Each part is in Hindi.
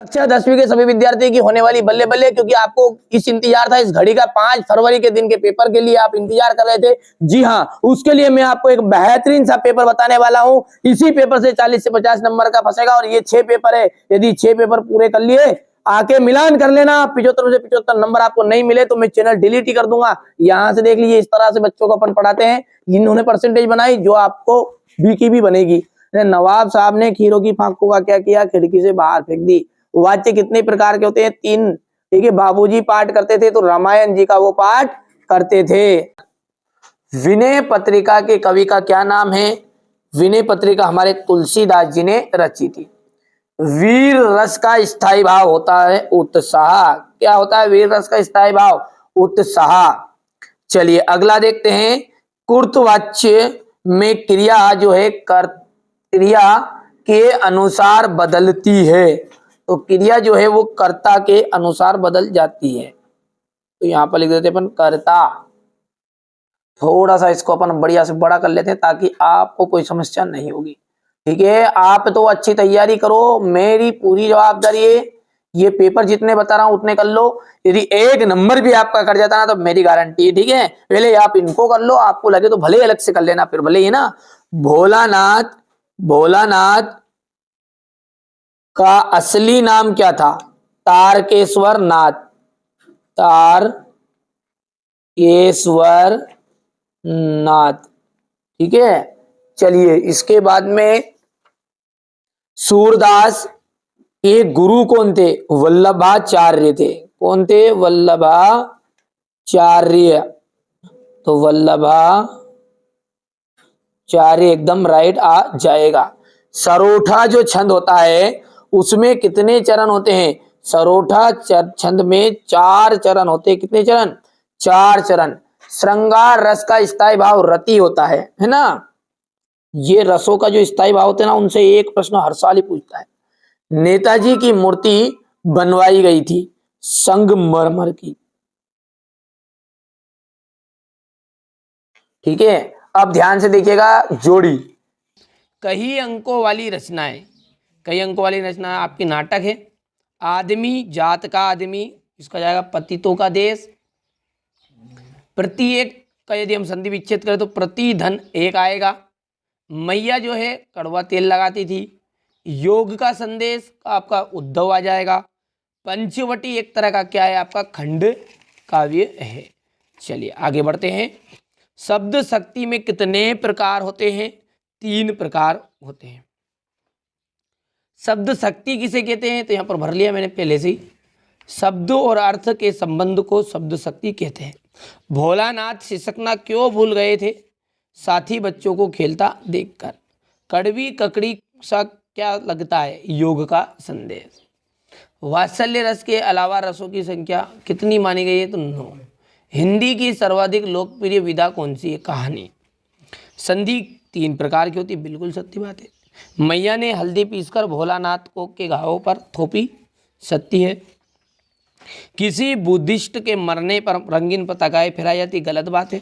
कक्षा 10वीं के सभी विद्यार्थी की होने वाली बल्ले बल्ले, क्योंकि आपको इस इंतजार था इस घड़ी का 5 फरवरी के दिन के पेपर के लिए आप इंतजार कर रहे थे। जी हाँ, उसके लिए मैं आपको एक बेहतरीन सा पेपर बताने वाला हूं। इसी पेपर से 40 से 50 नंबर का फंसेगा और ये 6 पेपर है। यदि 6 पेपर पूरे कर लिए, आके मिलान कर लेना। 75 से 75 नंबर आपको नहीं मिले तो मैं चैनल डिलीट ही कर दूंगा। यहां से देख लीजिए, इस तरह से बच्चों को अपन पढ़ाते हैं। इन्होंने परसेंटेज बनाई जो आपको बी की भी बनेगी। नवाब साहब ने खीरों की फांकों का क्या किया, खिड़की से बाहर फेंक दी। वाच्य कितने प्रकार के होते हैं? 3। ठीक है, बाबूजी पाठ करते थे तो रामायण जी का वो पाठ करते थे। विनय पत्रिका के कवि का क्या नाम है? विनय पत्रिका हमारे तुलसीदास जी ने रची थी। वीर रस का स्थायी भाव होता है उत्साह। क्या होता है वीर रस का स्थायी भाव? उत्साह। चलिए अगला देखते हैं। कुर्तवाच्य में क्रिया जो है क्रिया के अनुसार बदलती है। तो क्रिया जो है वो कर्ता के अनुसार बदल जाती है। तो यहां पर लिख देते हैं अपन कर्ता। थोड़ा सा इसको अपन बढ़िया से बड़ा कर लेते हैं ताकि आपको कोई समस्या नहीं होगी। ठीक है, आप तो अच्छी तैयारी करो, मेरी पूरी जवाबदारी है। ये पेपर जितने बता रहा हूं उतने कर लो। यदि 1 नंबर भी आपका कट जाता ना तो मेरी गारंटी है। ठीक है, पहले आप इनको कर लो, आपको लगे तो भले ही अलग से कर लेना, फिर भले ही ना। भोलानाथ, भोलानाथ का असली नाम क्या था? तारकेश्वर नाथ। तारकेश्वर नाथ। ठीक है, चलिए इसके बाद में सूरदास के गुरु कौन थे? वल्लभाचार्य थे। कौन थे? वल्लभाचार्य। तो वल्लभाचार्य एकदम राइट आ जाएगा। सरोठा जो छंद होता है उसमें कितने चरण होते हैं? सरोठा छंद में 4 चरण होते हैं। कितने चरण? 4 चरण। श्रृंगार रस का स्थायी भाव रति होता है ना। ये रसों का जो स्थायी भाव होते हैं ना, उनसे एक प्रश्न हर साल ही पूछता है। नेताजी की मूर्ति बनवाई गई थी संगमरमर की। ठीक है, अब ध्यान से देखिएगा। जोड़ी कई अंकों वाली रचनाएं, कई अंकों वाली रचना आपकी नाटक है। आदमी, जात का आदमी, इसका जाएगा पतितों का देश। प्रति एक का यदि हम संधि विच्छेद करें तो प्रति धन एक आएगा। मैया जो है कड़वा तेल लगाती थी। योग का संदेश आपका उद्धव आ जाएगा। पंचवटी एक तरह का क्या है? आपका खंड काव्य है। चलिए आगे बढ़ते हैं। शब्द शक्ति में कितने प्रकार होते हैं? 3 प्रकार होते हैं। शब्द शक्ति किसे कहते हैं? तो यहां पर भर लिया मैंने पहले से ही। शब्द और अर्थ के संबंध को शब्द शक्ति कहते हैं। भोलानाथ सिसकना क्यों भूल गए थे? साथी बच्चों को खेलता देखकर। कड़वी ककड़ी सा क्या लगता है? योग का संदेश। वात्सल्य रस के अलावा रसों की संख्या कितनी मानी गई है? तो 9। हिंदी की सर्वाधिक लोकप्रिय विधा कौन सी है? कहानी। संधि 3 प्रकार की होती है, बिल्कुल सत्य बात है। मैया ने हल्दी पीसकर भोलानाथ को के घावों पर थोपी, सत्य है। किसी बुद्धिस्ट के मरने पर रंगीन पताकाएं फहराई जाती, गलत बात है।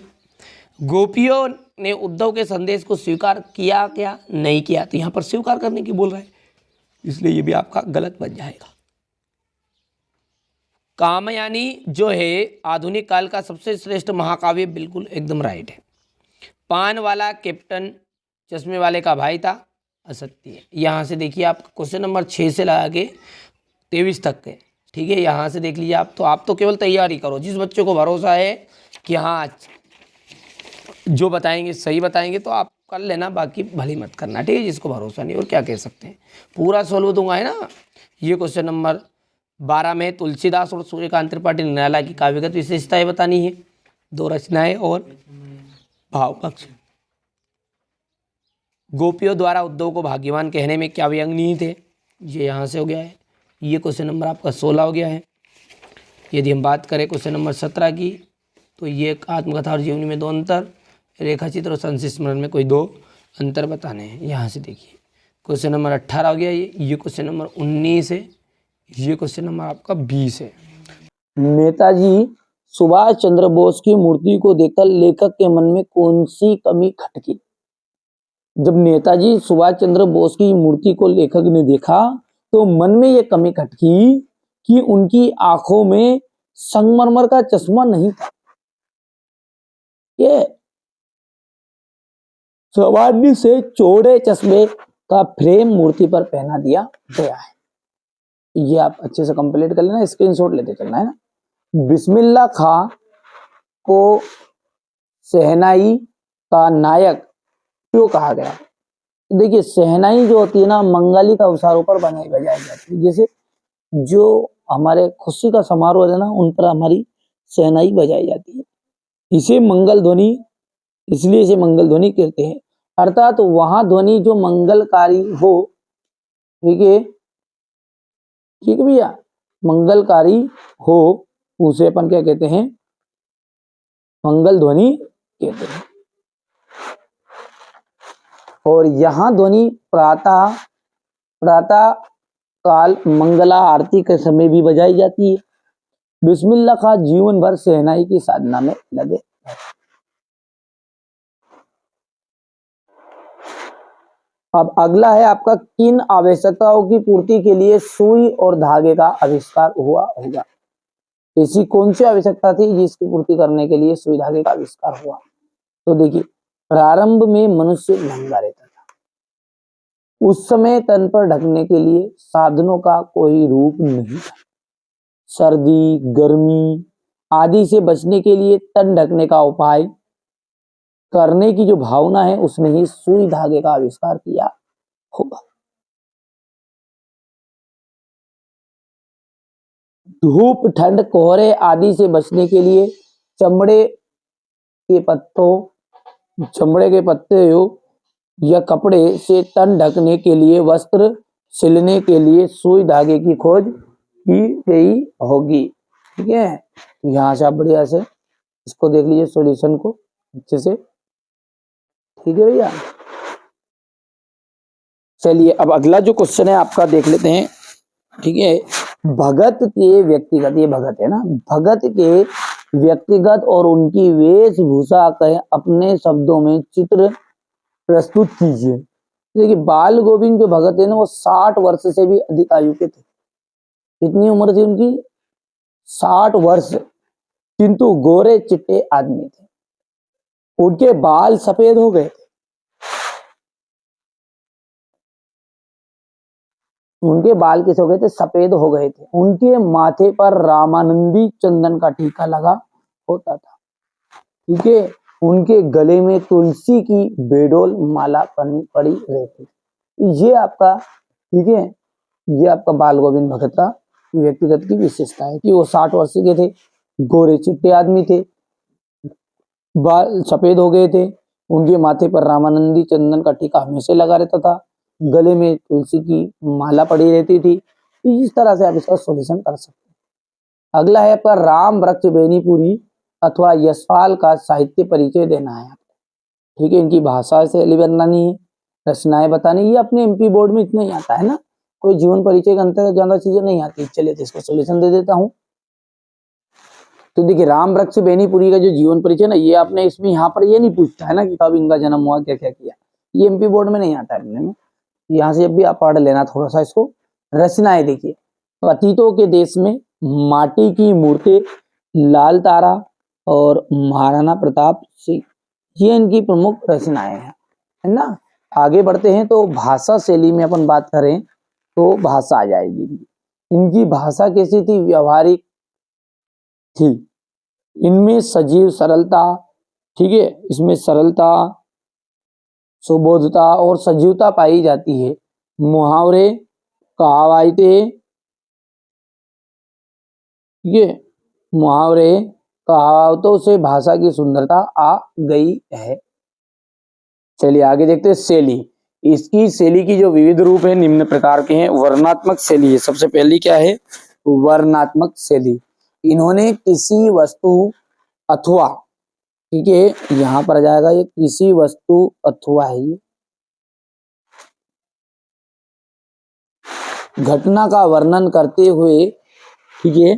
गोपियों ने उद्धव के संदेश को स्वीकार किया क्या? नहीं किया। तो यहां पर स्वीकार करने की बोल रहा है, इसलिए ये भी आपका गलत बन जाएगा। कामयानी जो है आधुनिक काल का सबसे श्रेष्ठ महाकाव्य, बिल्कुल एकदम राइट है। पान वाला कैप्टन चश्मे वाले का भाई था, असत्य है। यहाँ से देखिए आप क्वेश्चन नंबर 6 से लगा के 23 तक के। ठीक है, यहाँ से देख लीजिए आप तो केवल तैयारी करो। जिस बच्चों को भरोसा है कि हाँ जो बताएंगे सही बताएंगे तो आप कर लेना, बाकी भली मत करना। ठीक है, जिसको भरोसा नहीं और क्या कह सकते हैं, पूरा सोल्व दूंगा है ना। ये क्वेश्चन नंबर 12 में तुलसीदास और सूर्यकांत त्रिपाठी निराला की काव्यगत विशेषताएं बतानी है। 2 रचनाएं और भाव पक्ष। गोपियों द्वारा उद्धव को भाग्यवान कहने में क्या व्यंग नहीं थे? ये यहाँ से हो गया है। ये क्वेश्चन नंबर आपका 16 हो गया है। यदि हम बात करें क्वेश्चन नंबर 17 की, तो ये आत्मकथा और जीवनी में 2 अंतर, रेखाचित्र और संस्मरण में कोई 2 अंतर बताने हैं। यहाँ से देखिए क्वेश्चन नंबर 18 हो गया। ये क्वेश्चन नंबर 19 है। ये क्वेश्चन नंबर आपका 20 है। नेताजी सुभाष चंद्र बोस की मूर्ति को देखकर लेखक के मन में कौन सी कमी खटकी? जब नेताजी सुभाष चंद्र बोस की मूर्ति को लेखक ने देखा तो मन में ये कमी खटकी कि उनकी आंखों में संगमरमर का चश्मा नहीं था, ये सामान्य से चौड़े चश्मे का फ्रेम मूर्ति पर पहना दिया गया है। ये आप अच्छे से कंप्लीट कर लेना, स्क्रीनशॉट लेते चलना है ना। बिस्मिल्लाह खां को शहनाई का नायक क्यों कहा गया? देखिए, शहनाई जो होती है ना, मंगलिक अवसरों पर बजाई जाती है। जैसे जो हमारे खुशी का समारोह है ना, उन पर हमारी शहनाई बजाई जाती है। इसे मंगल ध्वनि, इसलिए इसे मंगल ध्वनि कहते हैं। अर्थात वहां ध्वनि जो मंगलकारी हो, ठीक है, ठीक है भैया, मंगलकारी हो, उसे अपन क्या कहते हैं? मंगल ध्वनि कहते हैं। और यहां ध्वनि प्रातः काल मंगला आरती के समय भी बजाई जाती है। बिस्मिल्लाह खां जीवन भर शहनाई की साधना में लगे। अब अगला है आपका, किन आवश्यकताओं की पूर्ति के लिए सुई और धागे का आविष्कार हुआ होगा? ऐसी कौन सी आवश्यकता थी जिसकी पूर्ति करने के लिए सुई धागे का आविष्कार हुआ? तो देखिए, प्रारंभ में मनुष्य नंगा रहता था, उस समय तन पर ढकने के लिए साधनों का कोई रूप नहीं था। सर्दी, गर्मी आदि से बचने के लिए तन ढकने का उपाय करने की जो भावना है, उसने ही सुई धागे का आविष्कार किया होगा। धूप, ठंड, कोहरे आदि से बचने के लिए चमड़े के पत्ते या कपड़े से तन ढकने के लिए वस्त्र सिलने के लिए सुई धागे की खोज की गई होगी। ठीक है, यहां से आप बढ़िया से इसको देख लीजिए, सॉल्यूशन को अच्छे से। ठीक है भैया, चलिए अब अगला जो क्वेश्चन है आपका देख लेते हैं। ठीक है, भगत के व्यक्तिगत, ये भगत है ना, भगत के व्यक्तिगत और उनकी वेशभूषा का अपने शब्दों में चित्र प्रस्तुत कीजिए। देखिए, बाल गोविंद जो भगत है ना, वो 60 वर्ष से भी अधिक आयु के थे। कितनी उम्र थी उनकी? 60 वर्ष, किंतु गोरे चिट्टे आदमी थे। उनके बाल सफेद हो गए थे, उनके बाल किस हो गए थे? सफेद हो गए थे। उनके माथे पर रामानंदी चंदन का टीका लगा होता था। ठीक है, उनके गले में तुलसी की बेडोल माला पड़ी रहती। ये आपका, ठीक है, ये आपका बाल गोविंद भगत का व्यक्तिगत की विशेषता है कि वो 60 वर्ष के थे, गोरे चिट्टे आदमी थे, बाल सफेद हो गए थे, उनके माथे पर रामानंदी चंदन का टीका हमेशा लगा रहता था, गले में तुलसी की माला पड़ी रहती थी। इस तरह से आप इसका सॉल्यूशन कर सकते हैं। अगला है आपका, राम वृक्ष बेनीपुरी अथवा यशपाल का साहित्य परिचय देना है। ठीक है, इनकी भाषा शैली बनानी है, रचनाएं बतानी। ये अपने एमपी बोर्ड में इतना ही आता है ना, कोई जीवन परिचय के अंतर्गत ज्यादा चीजें नहीं आती। चलिए तो इसका सॉल्यूशन दे देता हूं। तो देखिए, राम वृक्ष बेनीपुरी का जो जीवन परिचय ना, ये आपने इसमें यहाँ पर ये नहीं पूछता है ना कि कब इनका जन्म हुआ, क्या क्या किया, ये एमपी बोर्ड में नहीं आता है। यहाँ से जब भी आप पढ़ लेना थोड़ा सा इसको। रचनाएं देखिए, अतीतों के देश में माटी की मूर्ति, लाल तारा और महाराणा प्रताप सिंह, ये इनकी प्रमुख रचनाएं हैं, है ना। आगे बढ़ते हैं तो भाषा शैली में अपन बात करें तो भाषा आ जाएगी। इनकी भाषा कैसी थी? व्यवहारिक थी, इनमें सजीव सरलता, ठीक है, इसमें सरलता, सुबोधता और सजीवता पाई जाती है। मुहावरे, कहावतें, ये मुहावरे कहावतों से भाषा की सुंदरता आ गई है। चलिए आगे देखते हैं शैली। इसकी शैली की जो विविध रूप है निम्न प्रकार के हैं। वर्णनात्मक शैली है, सबसे पहली क्या है? वर्णनात्मक शैली। इन्होंने किसी वस्तु अथवा, ठीक है, यहां पर आ जाएगा ये किसी वस्तु अथवा है, ये घटना का वर्णन करते हुए, ठीक है,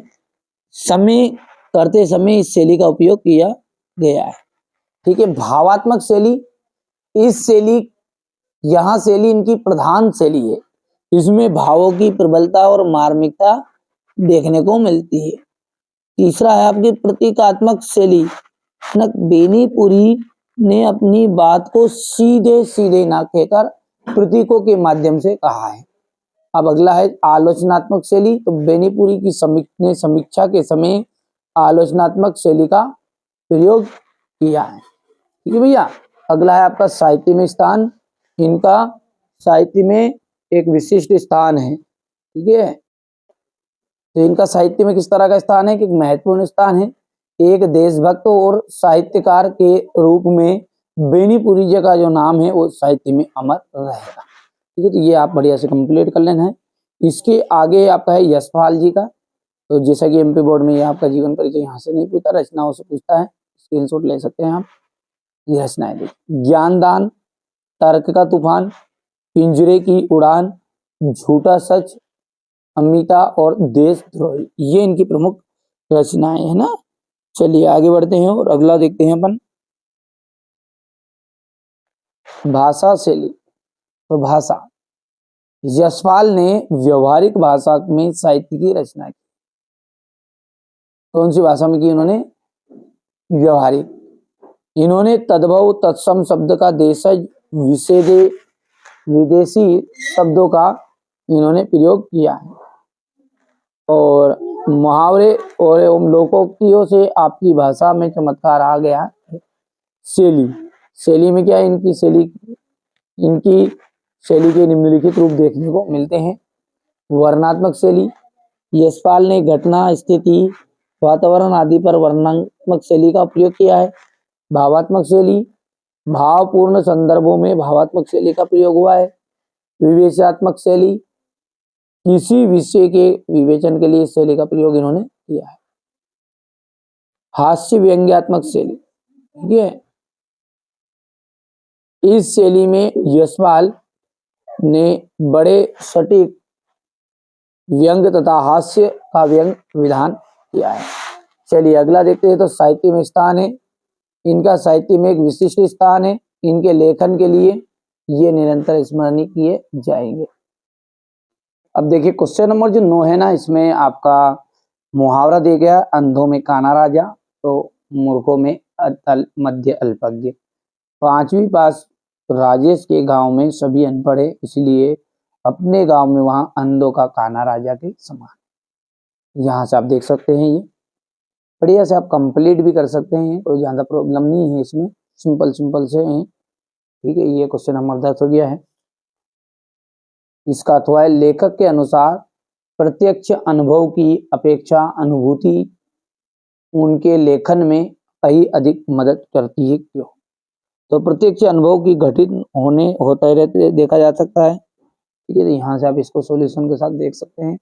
करते समय इस शैली का उपयोग किया गया है। ठीक है, भावात्मक शैली, इस शैली, यहां शैली इनकी प्रधान शैली है। इसमें भावों की प्रबलता और मार्मिकता देखने को मिलती है। तीसरा है आपकी प्रतीकात्मक शैली। बेनीपुरी ने अपनी बात को सीधे सीधे ना कहकर प्रतीकों के माध्यम से कहा है। अब अगला है आलोचनात्मक शैली। तो बेनीपुरी की समीक्षा के समय आलोचनात्मक शैली का प्रयोग किया है। ठीक है भैया। अगला है आपका साहित्य में स्थान। इनका साहित्य में एक विशिष्ट स्थान है। ठीक है। तो इनका साहित्य में किस तरह का स्थान है कि महत्वपूर्ण स्थान है। एक देशभक्त और साहित्यकार के रूप में बेनीपुरी जी का जो नाम है वो साहित्य में अमर रहेगा। ठीक है। तो ये आप बढ़िया से कंप्लीट कर लेना है। इसके आगे आपका है यशपाल जी का। तो जैसा कि एमपी बोर्ड में ये आपका जीवन परिचय यहाँ से नहीं पूछता, रचनाओं से पूछता है। स्क्रीनशॉट ले सकते हैं आप। ये रचनाएं देखिए। ज्ञानदान, तर्क का तूफान, पिंजरे की उड़ान, झूठा सच, अमिता और देशद्रोही, ये इनकी प्रमुख रचनाएं है ना। चलिए आगे बढ़ते हैं और अगला देखते हैं अपन भाषा शैली। तो भाषा, यशपाल ने व्यवहारिक भाषा में साहित्य की रचना की। कौन सी भाषा में की इन्होंने? व्यवहारिक। इन्होंने तद्भव तत्सम शब्द का देशज विशेषे विदेशी शब्दों का इन्होंने प्रयोग किया है और मुहावरे और लोकोक्तियों से आपकी भाषा में चमत्कार आ गया है। शैली में क्या है इनकी शैली के निम्नलिखित रूप देखने को मिलते हैं। वर्णनात्मक शैली, यशपाल ने घटना, स्थिति, वातावरण आदि पर वर्णनात्मक शैली का प्रयोग किया है। भावात्मक शैली, भावपूर्ण संदर्भों में भावात्मक शैली का प्रयोग हुआ है। विवेचनात्मक शैली, किसी विषय के विवेचन के लिए इस शैली का प्रयोग इन्होंने किया है। हास्य व्यंग्यात्मक शैली, ठीक है। इस शैली में यशपाल ने बड़े सटीक व्यंग तथा हास्य का व्यंग विधान किया है। चलिए अगला देखते हैं। तो साहित्य में स्थान है। इनका साहित्य में एक विशिष्ट स्थान है। इनके लेखन के लिए ये निरंतर स्मरणीय किए जाएंगे। अब देखिए क्वेश्चन नंबर जो 9 है ना, इसमें आपका मुहावरा दे गया, अंधों में काना राजा तो मूर्खों में मध्य अल्पज्ञ। 5वीं पास राजेश के गांव में सभी अनपढ़ है, इसलिए अपने गांव में वहां अंधों का काना राजा के समान। यहाँ से आप देख सकते हैं, ये बढ़िया से आप कंप्लीट भी कर सकते हैं, कोई ज्यादा प्रॉब्लम नहीं है इसमें, सिंपल से हैं। ठीक है। ये क्वेश्चन नंबर 10 हो गया है। इसका अथवा है, लेखक के अनुसार प्रत्यक्ष अनुभव की अपेक्षा अनुभूति उनके लेखन में कहीं अधिक मदद करती है, क्यों? तो प्रत्यक्ष अनुभव की घटित होते रहते देखा जा सकता है। ठीक है। यहाँ से आप इसको सॉल्यूशन के साथ देख सकते हैं।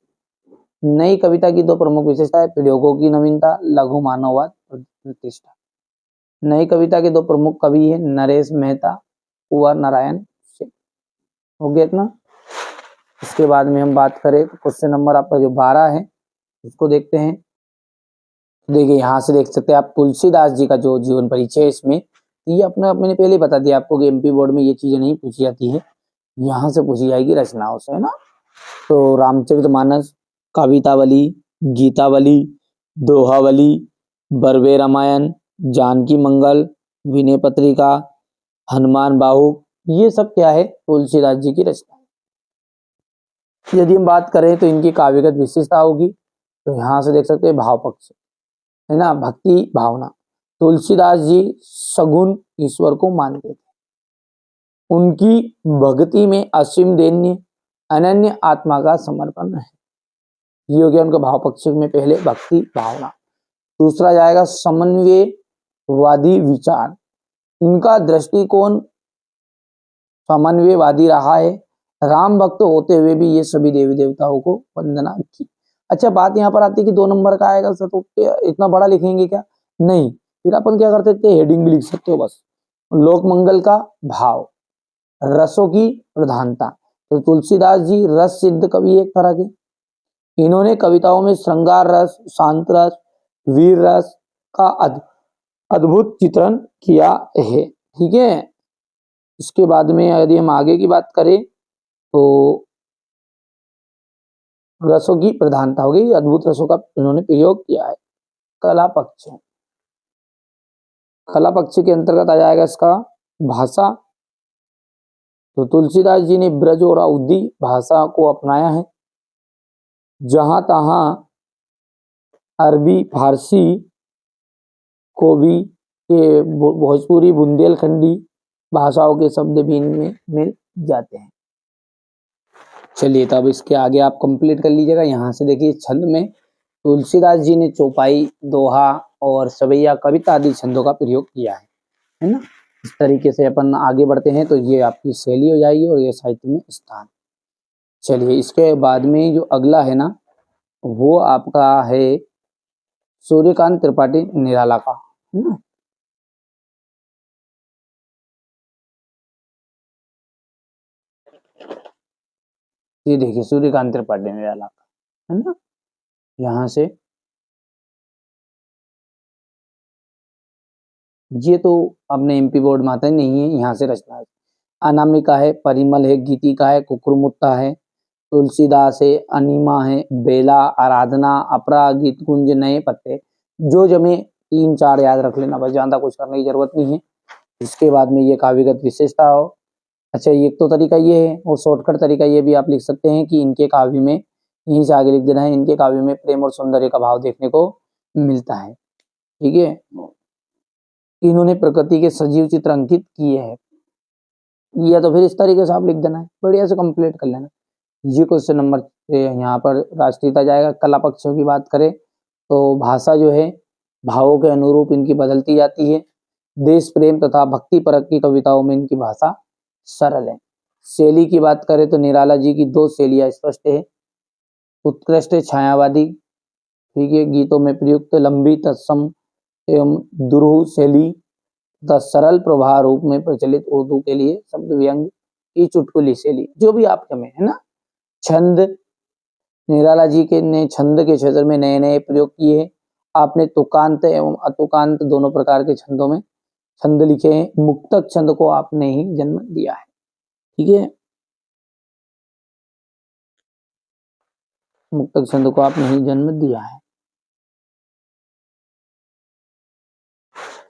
नई कविता की 2 प्रमुख विशेषताएं, प्रयोगों की नवीनता, लघु मानववाद, प्रतिष्ठा। नई कविता के 2 प्रमुख कवि है, नरेश मेहता, कुंवर नारायण सिंह। हो गया इतना। इसके बाद में हम बात करें क्वेश्चन नंबर आपका जो 12 है उसको देखते हैं। देखिए यहाँ से देख सकते हैं आप तुलसीदास जी का जो जीवन परिचय है, इसमें ये अपना मैंने पहले ही बता दिया आपको कि एमपी बोर्ड में ये चीजें नहीं पूछी जाती है, यहाँ से पूछी जाएगी रचनाओं से, है ना। तो रामचरितमानस, कवितावली, गीतावली, दोहावली, बरवे रामायण, जानकी मंगल, विनय पत्रिका, हनुमान बाहु, ये सब क्या है? तुलसीदास जी की रचना। यदि हम बात करें तो इनकी काव्यगत विशेषता होगी, तो यहाँ से देख सकते हैं भाव पक्ष, है ना, भक्ति भावना। तुलसीदास जी सगुण ईश्वर को मानते थे। उनकी भक्ति में असीम दैन्य अनन्य आत्मा का समर्पण है। ये हो गया उनका भाव पक्ष में पहले भक्ति भावना। दूसरा जाएगा समन्वयवादी विचार। उनका दृष्टिकोण समन्वयवादी रहा है। राम भक्त होते हुए भी ये सभी देवी देवताओं को वंदना की। अच्छा बात यहाँ पर आती है कि 2 नंबर का आएगा सर, तो इतना बड़ा लिखेंगे क्या? नहीं, फिर अपन क्या करते थे, हेडिंग भी लिख सकते हो बस। लोक मंगल का भाव, रसों की प्रधानता। तो तुलसीदास जी रस सिद्ध कवि एक तरह के। इन्होंने कविताओं में श्रृंगार रस, शांत रस, वीर रस का अद्भुत चित्रण किया है। ठीक है। इसके बाद में यदि हम आगे की बात करें तो रसों की प्रधानता हो गई, अद्भुत रसों का इन्होंने प्रयोग किया है। कला पक्ष, कला पक्ष के अंतर्गत आ जाएगा इसका भाषा। तो तुलसीदास जी ने ब्रज और अवधी भाषा को अपनाया है। जहां तहां अरबी फारसी को भी के भोजपुरी बुंदेलखंडी भाषाओं के शब्द भी इनमें मिल जाते हैं। चलिए तो अब इसके आगे आप कंप्लीट कर लीजिएगा। यहाँ से देखिए छंद में तुलसीदास जी ने चौपाई, दोहा और सवैया, कविता आदि छंदों का प्रयोग किया है ना। इस तरीके से अपन आगे बढ़ते हैं तो ये आपकी शैली हो जाएगी और ये साहित्य में स्थान। चलिए इसके बाद में जो अगला है ना वो आपका है सूर्यकांत त्रिपाठी निराला का, है ना। ये देखिए सूर्यकांत त्रिपाठी निराला का, है ना। यहाँ से ये तो अपने एमपी बोर्ड में आता ही नहीं है, यहाँ से रचना है। अनामिका है, परिमल है, गीतिका है, कुकुरमुत्ता है, तुलसीदास है, अनिमा है, बेला, आराधना, अपरा, गीत कुंज, नए पत्ते। जो जमे 3-4 याद रख लेना, बस ज्यादा कुछ करने की जरूरत नहीं है। इसके बाद में ये काव्यगत विशेषता हो। अच्छा एक तो तरीका ये है और शॉर्टकट तरीका ये भी आप लिख सकते हैं कि इनके काव्य में, यहीं से आगे लिख देना है, इनके काव्य में प्रेम और सौंदर्य का भाव देखने को मिलता है। ठीक है, इन्होंने प्रकृति के सजीव चित्र अंकित किए हैं। या तो फिर इस तरीके से आप लिख देना है, बढ़िया से कंप्लीट कर लेना। ये क्वेश्चन नंबर यहाँ पर राष्ट्रीयता जाएगा। कला पक्षों की बात करें तो भाषा जो है भावों के अनुरूप इनकी बदलती जाती है। देश प्रेम तथा भक्ति परक की कविताओं में इनकी भाषा सरल है। शैली की बात करें तो निराला जी की 2 शैलियां स्पष्ट है। उत्कृष्ट छायावादी, ठीक है, गीतों में प्रयुक्त लंबी तत्सम एवं दुरूह शैली तथा सरल प्रवाह रूप में प्रचलित उर्दू के लिए शब्द व्यंग की चुटकुली शैली, जो भी आप में है ना। छंद, निराला जी के ने छंद के क्षेत्र में नए नए प्रयोग किए। आपने तुकांत एवं अतुकांत दोनों प्रकार के छंदों में छंद लिखे हैं। मुक्तक छंद को आपने ही जन्म दिया है। ठीक है, मुक्तक छंद को आपने ही जन्म दिया है।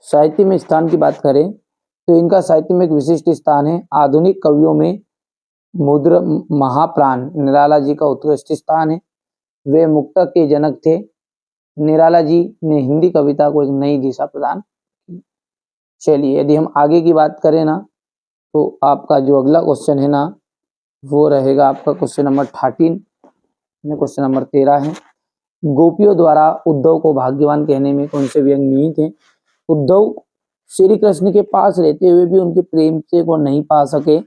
साहित्य में स्थान की बात करें तो इनका साहित्य में एक विशिष्ट स्थान है। आधुनिक कवियों में मुद्र महाप्राण निराला जी का उत्कृष्ट स्थान है। वे मुक्तक के जनक थे। निराला जी ने हिंदी कविता को एक नई दिशा प्रदान की। चलिए यदि हम आगे की बात करें ना तो आपका जो अगला क्वेश्चन है ना वो रहेगा आपका क्वेश्चन नंबर 13, क्वेश्चन नंबर 13 है। गोपियों द्वारा उद्धव को भाग्यवान कहने में कौन से व्यंग निहित हैं? उद्धव श्री कृष्ण के पास रहते हुए भी उनके प्रेम से को नहीं पा सके,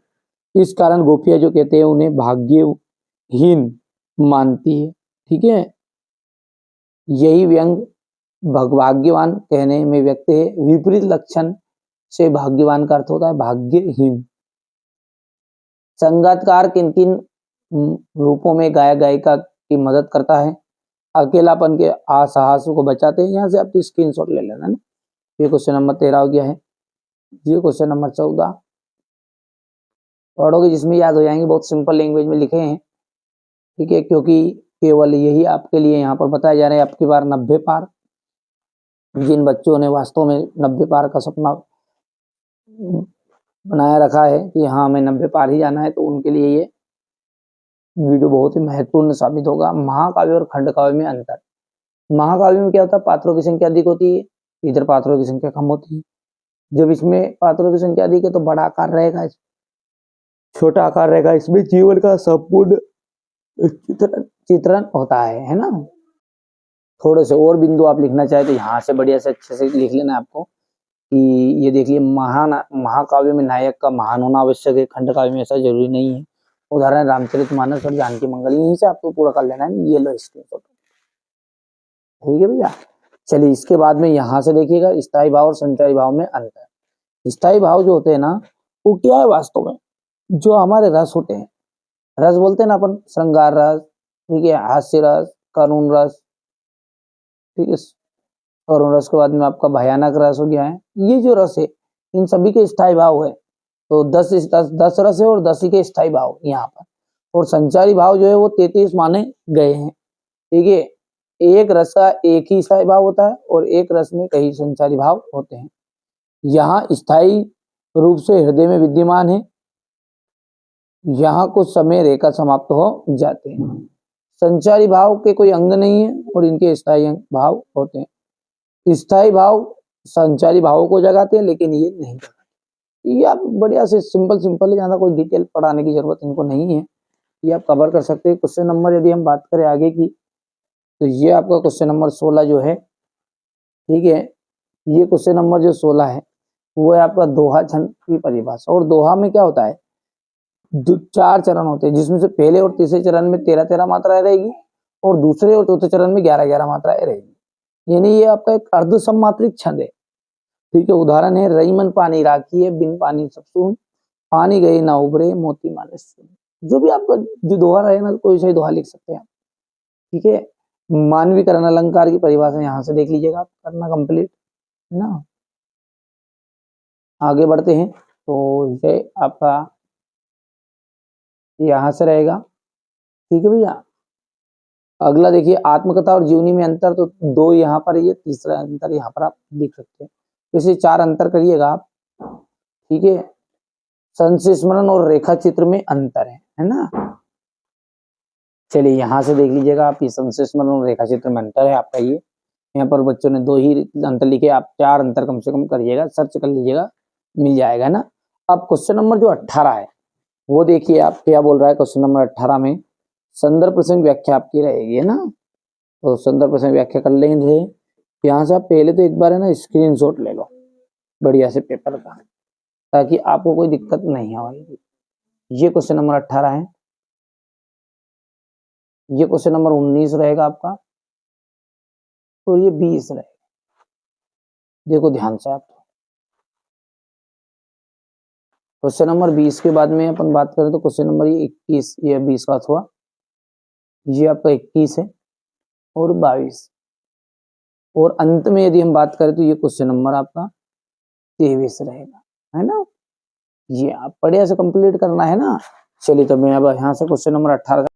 इस कारण गोपियां जो कहते हैं उन्हें भाग्यहीन मानती है। ठीक है, यही व्यंग भाग्यवान कहने में व्यक्त है। विपरीत लक्षण से भाग्यवान का अर्थ होता है भाग्यहीन। संगीतकार किन किन रूपों में गायक गायिका की मदद करता है? अकेलापन के असहास को बचाते हैं। यहाँ से आप स्क्रीनशॉट ले लेना ना। ये क्वेश्चन नंबर 13 हो गया है। ये क्वेश्चन नंबर 14 पढ़ोगे जिसमें याद हो जाएंगे, बहुत सिंपल लैंग्वेज में लिखे हैं। ठीक है, क्योंकि केवल यही आपके लिए यहाँ पर बताया जा रहा है। आपकी बार 90 पार, जिन बच्चों ने वास्तव में 90 पार का सपना बनाया रखा है कि हाँ हमें 90 पार ही जाना है, तो उनके लिए ये वीडियो बहुत ही महत्वपूर्ण साबित होगा। महाकाव्य और खंडकाव्य में अंतर। महाकाव्य में क्या होता है, पात्रों की संख्या अधिक होती है, इधर पात्रों की संख्या कम होती है। जब इसमें पात्रों की संख्या अधिक है तो बड़ा आकार रहेगा, छोटा आकार रहेगा। इसमें जीवन का संपूर्ण चित्रण होता है ना। थोड़े से और बिंदु आप लिखना चाहे तो यहाँ से बढ़िया से अच्छे से लिख लेना आपको कि ये देखिए महाकाव्य में नायक का महान होना आवश्यक है, खंडकाव्य में ऐसा जरूरी नहीं है। उदाहरण रामचरितमानस और जानकी मंगल, यहीं से आपको पूरा कर लेना है। ये लो स्क्रीनशॉट, ठीक है भैया। चलिए इसके बाद में यहाँ से देखिएगा स्थायी भाव और संचारी भाव में अंतर। स्थायी भाव जो होते हैं ना वो क्या है, वास्तव में जो हमारे रस होते हैं, रस बोलते हैं ना अपन, श्रृंगार रस, ठीक है, हास्य रस, करुण रस, ठीक है, करुण रस के बाद में आपका भयानक रस हो गया है। ये जो रस है इन सभी के स्थायी भाव है। तो 10 रस है और 10 ही के स्थायी भाव यहाँ पर। और संचारी भाव जो है वो 33 माने गए हैं। ठीक है, एक रस का एक ही स्थायी भाव होता है और एक रस में कई संचारी भाव होते हैं। यहाँ स्थायी रूप से हृदय में विद्यमान है, यहाँ कुछ समय रेखा समाप्त हो जाते हैं। संचारी भाव के कोई अंग नहीं है और इनके स्थायी भाव होते हैं। स्थायी भाव संचारी भावों को जगाते हैं लेकिन ये नहीं जगाते। ये आप बढ़िया से सिंपल है, ज्यादा कोई डिटेल पढ़ाने की जरूरत इनको नहीं है, ये आप कवर कर सकते हैं। क्वेश्चन नंबर यदि हम बात करें आगे की, तो ये आपका क्वेश्चन नंबर 16 जो है, ठीक है, ये क्वेश्चन नंबर जो 16 है वो है आपका दोहा छंद की परिभाषा। और दोहा में क्या होता है, 4 चरण होते हैं, जिसमें से पहले और तीसरे चरण में 13-13 मात्राएं रहेगी और दूसरे और चौथे चरण में 11-11 मात्राएं रहेगी। यानी ये आपका एक अर्ध सम्मात्रिक छंद है। ठीक है, उदाहरण है, रई मन पानी राखी है, बिन पानी सब सून, पानी गए ना उभरे, मोती माने सुन। जो भी आपका जो दोहा रहे ना, कोई सा दोहा लिख सकते हैं आप। ठीक है, मानवीकरण अलंकार की परिभाषा यहाँ से देख लीजिएगा, आप करना कंप्लीट है ना। आगे बढ़ते हैं, तो ये आपका यहाँ से रहेगा। ठीक है भैया, अगला देखिए, आत्मकथा और जीवनी में अंतर, तो 2 यहाँ पर, ये तीसरा अंतर यहाँ पर आप देख सकते हैं। तो इसे 4 अंतर करिएगा आप। ठीक है, संस्मरण और रेखा चित्र में अंतर है ना। चलिए यहाँ से देख लीजिएगा आप, ये संस्मरण और रेखा चित्र में अंतर है आपका। ये यहाँ पर बच्चों ने 2 ही अंतर लिखे, आप 4 अंतर कम से कम करिएगा, सर्च कर लीजिएगा, मिल जाएगा ना। अब क्वेश्चन नंबर जो 18 है वो देखिए, आप क्या बोल रहा है। क्वेश्चन नंबर 18 में संदर्भ प्रसंग व्याख्या आपकी रहेगी, है ना। तो संदर्भ प्रसंग व्याख्या कर लेंगे। यहाँ से आप पहले तो एक बार है ना स्क्रीनशॉट ले लो बढ़िया से पेपर का, ताकि आपको कोई दिक्कत नहीं आएगी। ये क्वेश्चन नंबर 18 है। ये क्वेश्चन नंबर 19 रहेगा आपका, और ये 20 रहेगा। देखो ध्यान से आप, क्वेश्चन नंबर 20 के बाद में अपन बात करें तो क्वेश्चन नंबर ये 21, ये 20 का हुआ, ये आपका 21 है और 22, और अंत में यदि हम बात करें तो ये क्वेश्चन नंबर आपका 23 रहेगा, है ना। ये आप बढ़िया से कंप्लीट करना है ना। चलिए, तो मैं अब यहाँ से क्वेश्चन नंबर 18